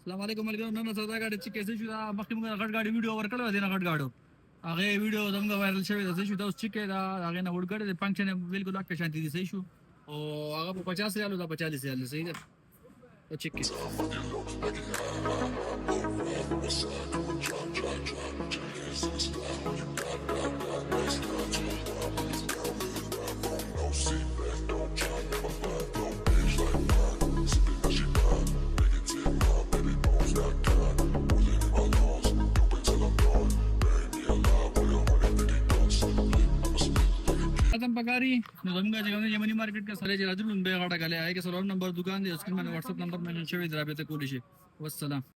السلام علیکم ملګرو. نن سودا ګاډي چې کیسه شو دا مخکې موږ غټ ګاډي ویډیو ورکړو دی نه غټ گاډو هغه ویډیو زموږ وایرل شوی دی شو دا اوس چې دا هغه نه وړ ګاډي د فنکشن بالکل اکه شانتي دي صحیح شو او هغه په 50 ریالو دا 40 ریال صحیح ده او چیک کې ختم पगारी नजमगा जगह में यमनी मार्केट का सरे राजुल उन बे गाड़ा गले आए के 16 नंबर दुकान दे स्क्रीन में व्हाट्सएप नंबर मेंशन शवी द्राबे ते कोलिशे वस्सलाम।